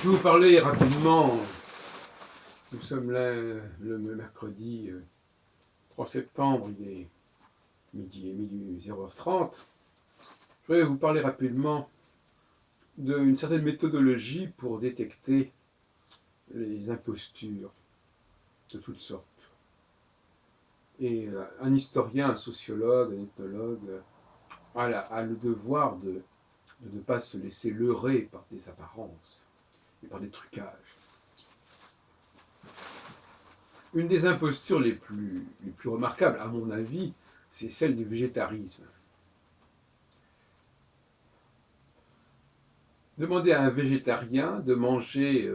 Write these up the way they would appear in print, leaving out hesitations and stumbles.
Je vais vous parler rapidement. Nous sommes là le mercredi 3 septembre, il est midi 0h30. Je voudrais vous parler rapidement d'une certaine méthodologie pour détecter les impostures de toutes sortes. Et un historien, un sociologue, un ethnologue a le devoir de ne pas se laisser leurrer par des apparences et par des trucages. Une des impostures les plus remarquables, à mon avis, c'est celle du végétarisme. Demandez à un végétarien de manger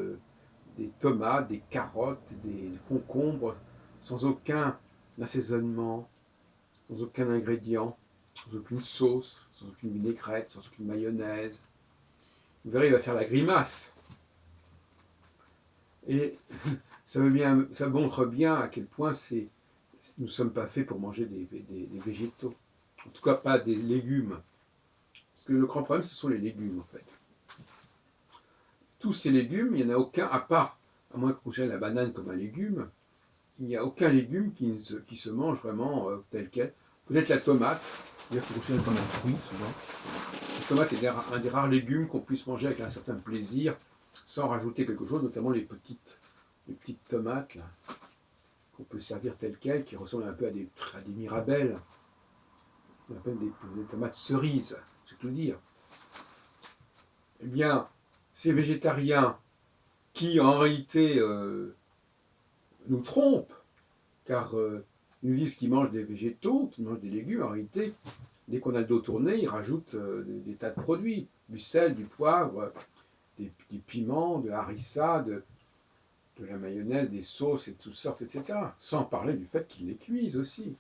des tomates, des carottes, des concombres, sans aucun assaisonnement, sans aucun ingrédient, sans aucune sauce, sans aucune vinaigrette, sans aucune mayonnaise. Vous verrez, il va faire la grimace. Et ça montre bien à quel point nous ne sommes pas faits pour manger des végétaux. En tout cas, pas des légumes. Parce que le grand problème, ce sont les légumes, en fait. Tous ces légumes, il n'y en a aucun, à moins que vous considérez la banane comme un légume, il n'y a aucun légume qui se mange vraiment tel quel. Peut-être la tomate, c'est-à-dire qu'on considère comme un fruit, souvent. La tomate est un des rares légumes qu'on puisse manger avec un certain plaisir, sans rajouter quelque chose, notamment les petites tomates, là, qu'on peut servir telles quelles, qui ressemblent un peu à des mirabelles. On appelle des tomates cerises, c'est tout dire. Eh bien, ces végétariens qui, en réalité, nous trompent, car ils nous disent qu'ils mangent des végétaux, qu'ils mangent des légumes, en réalité, dès qu'on a le dos tourné, ils rajoutent des tas de produits, du sel, du poivre, du piment, de la harissa, de la mayonnaise, des sauces et de toutes sortes, etc. Sans parler du fait qu'ils les cuisent aussi.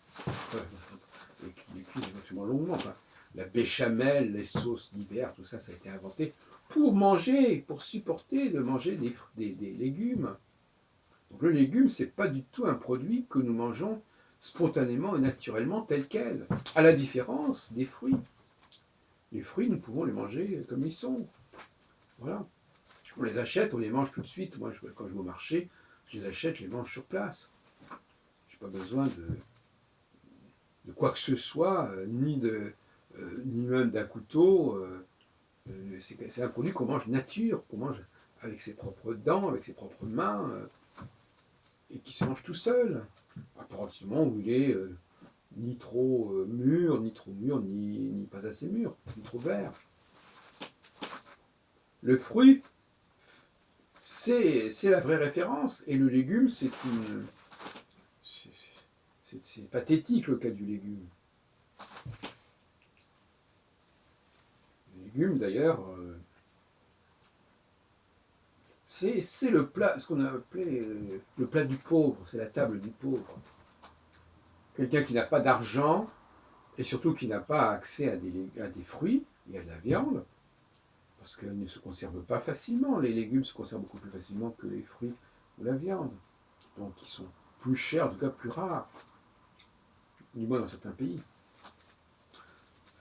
Ils les cuisent éventuellement longuement. Enfin, la béchamel, les sauces diverses, tout ça, ça a été inventé pour manger, pour supporter de manger des légumes. Donc le légume, ce n'est pas du tout un produit que nous mangeons spontanément et naturellement tel quel, à la différence des fruits. Les fruits, nous pouvons les manger comme ils sont. Voilà. On les achète, on les mange tout de suite. Moi, quand je vais au marché, je les achète, je les mange sur place. Je n'ai pas besoin de quoi que ce soit, ni même d'un couteau. C'est un produit qu'on mange nature, qu'on mange avec ses propres dents, avec ses propres mains, et qui se mange tout seul. À partir du moment où il est ni trop mûr, ni pas assez mûr, ni trop vert. Le fruit, c'est la vraie référence, et le légume, c'est pathétique le cas du légume. Le légume, d'ailleurs, c'est le plat, ce qu'on a appelé le plat du pauvre, c'est la table du pauvre. Quelqu'un qui n'a pas d'argent, et surtout qui n'a pas accès à des fruits et à de la viande, parce qu'elles ne se conservent pas facilement. Les légumes se conservent beaucoup plus facilement que les fruits ou la viande. Donc ils sont plus chers, en tout cas plus rares, du moins dans certains pays.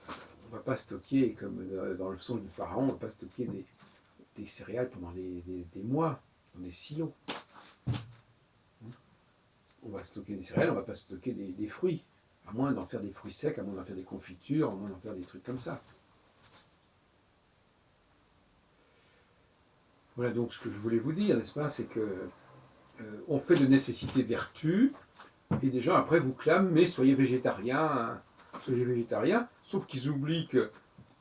On ne va pas stocker, comme dans le songe du pharaon, on ne va pas stocker des céréales pendant des mois, dans des silos. On va stocker des céréales, on ne va pas stocker des fruits, à moins d'en faire des fruits secs, à moins d'en faire des confitures, à moins d'en faire des trucs comme ça. Voilà donc ce que je voulais vous dire, n'est-ce pas, c'est que on fait de nécessité vertu, et des gens après vous clament, mais soyez végétarien, sauf qu'ils oublient que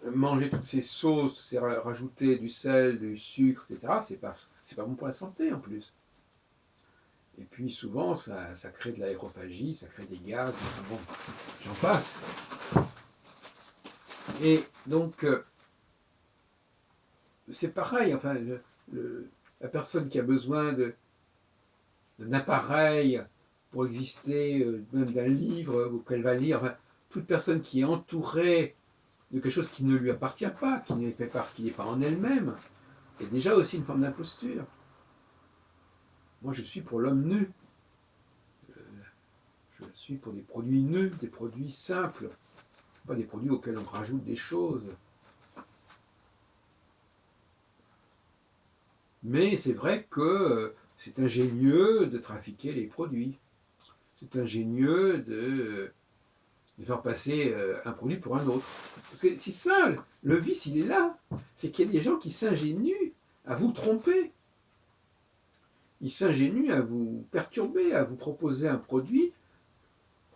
manger toutes ces sauces, c'est rajouter du sel, du sucre, etc., c'est pas bon pour la santé en plus. Et puis souvent, ça crée de l'aérophagie, ça crée des gaz, enfin bon, j'en passe. Et donc, c'est pareil, enfin, la personne qui a besoin d'un appareil pour exister, même d'un livre qu'elle va lire, enfin, toute personne qui est entourée de quelque chose qui ne lui appartient pas, qui n'est pas en elle-même, est déjà aussi une forme d'imposture. Moi, je suis pour l'homme nu. Je suis pour des produits nus, des produits simples, pas des produits auxquels on rajoute des choses. Mais c'est vrai que c'est ingénieux de trafiquer les produits. C'est ingénieux de faire passer un produit pour un autre. Parce que c'est ça, le vice, il est là. C'est qu'il y a des gens qui s'ingénuent à vous tromper. Ils s'ingénuent à vous perturber, à vous proposer un produit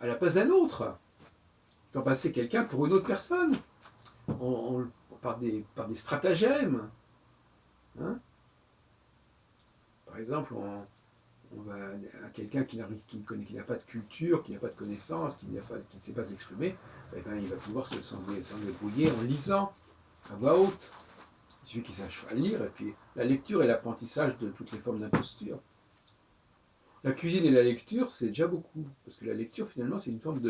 à la place d'un autre. Faire passer quelqu'un pour une autre personne. Par des stratagèmes. Hein. Par exemple, on va à quelqu'un qui n'a pas de culture, qui n'a pas de connaissances, qui ne sait pas s'exprimer, eh ben, il va pouvoir s'en débrouiller en lisant à voix haute. Il suffit qu'il sache lire, et puis la lecture est l'apprentissage de toutes les formes d'imposture. La cuisine et la lecture, c'est déjà beaucoup, parce que la lecture, finalement, c'est une forme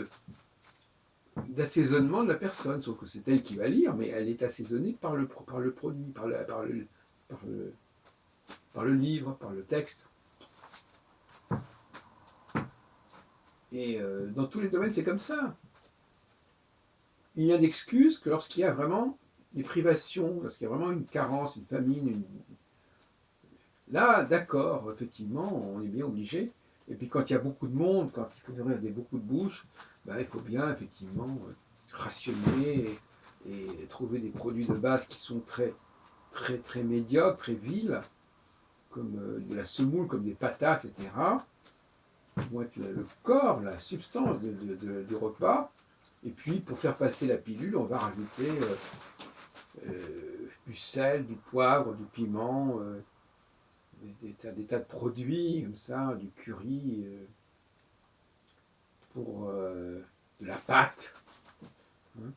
d'assaisonnement de la personne, sauf que c'est elle qui va lire, mais elle est assaisonnée par le produit, par le livre, par le texte. Et dans tous les domaines, c'est comme ça. Il n'y a d'excuse que lorsqu'il y a vraiment des privations, lorsqu'il y a vraiment une carence, une famine. Là, d'accord, effectivement, on est bien obligé. Et puis quand il y a beaucoup de monde, quand il faut nourrir beaucoup de bouches, ben, il faut bien effectivement rationner et trouver des produits de base qui sont très, très, très médiocres, très vils, comme de la semoule, comme des patates, etc. Qui vont être le corps, la substance du repas. Et puis, pour faire passer la pilule, on va rajouter du sel, du poivre, du piment, des tas de produits comme ça, du curry, pour de la pâte. Hein.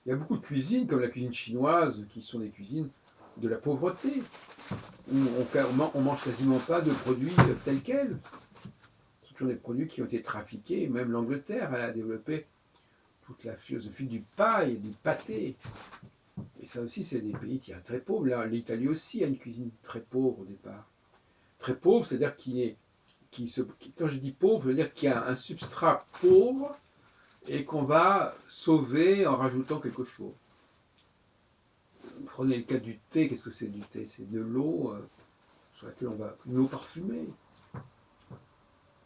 Il y a beaucoup de cuisines, comme la cuisine chinoise, qui sont des cuisines de la pauvreté, où on mange quasiment pas de produits tels quels. Ce sont toujours des produits qui ont été trafiqués. Même l'Angleterre, elle a développé toute la philosophie du paille, du pâté. Et ça aussi, c'est des pays qui sont très pauvres. Là, l'Italie aussi a une cuisine très pauvre au départ. Très pauvre, c'est-à-dire quand je dis pauvre, je veux dire qu'il y a un substrat pauvre et qu'on va sauver en rajoutant quelque chose. Prenez le cas du thé. Qu'est-ce que c'est du thé? C'est de l'eau sur laquelle une eau parfumée.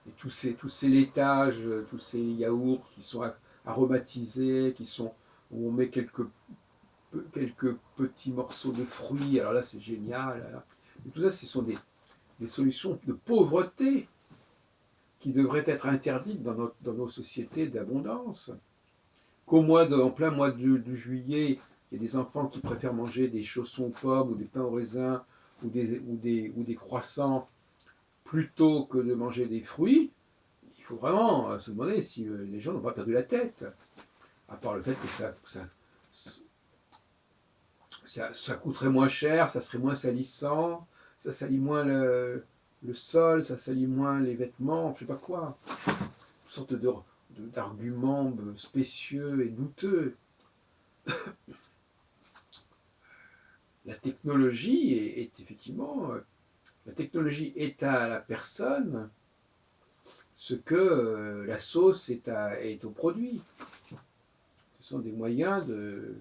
Et tous ces laitages, tous ces yaourts qui sont aromatisés, où on met quelques petits morceaux de fruits, alors là c'est génial. Alors. Et tout ça, ce sont des solutions de pauvreté qui devraient être interdites dans nos sociétés d'abondance. En plein mois de juillet, il y a des enfants qui préfèrent manger des chaussons aux pommes ou des pains au raisin ou des croissants plutôt que de manger des fruits. Il faut vraiment se demander si les gens n'ont pas perdu la tête. À part le fait que ça coûterait moins cher, ça serait moins salissant, ça salit moins le sol, ça salit moins les vêtements, je sais pas quoi. Toutes sortes d'arguments spécieux et douteux. La technologie est effectivement, la technologie est à la personne ce que la sauce est au produit. Ce sont des moyens de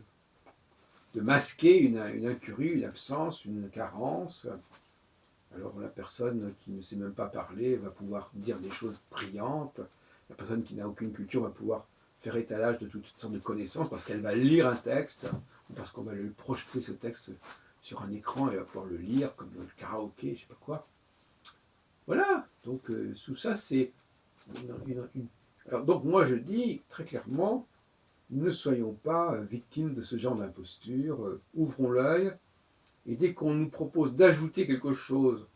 masquer une incurie, une absence, une carence. Alors la personne qui ne sait même pas parler va pouvoir dire des choses brillantes. La personne qui n'a aucune culture va pouvoir faire étalage de toutes sortes de connaissances parce qu'elle va lire un texte ou parce qu'on va lui projeter ce texte sur un écran et elle va pouvoir le lire comme dans le karaoké, je ne sais pas quoi. Voilà, donc tout ça c'est Alors donc moi je dis très clairement, ne soyons pas victimes de ce genre d'imposture, ouvrons l'œil, et dès qu'on nous propose d'ajouter quelque chose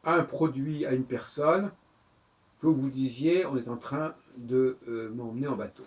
à un produit, à une personne, il faut que vous disiez, on est en train de m'emmener en bateau.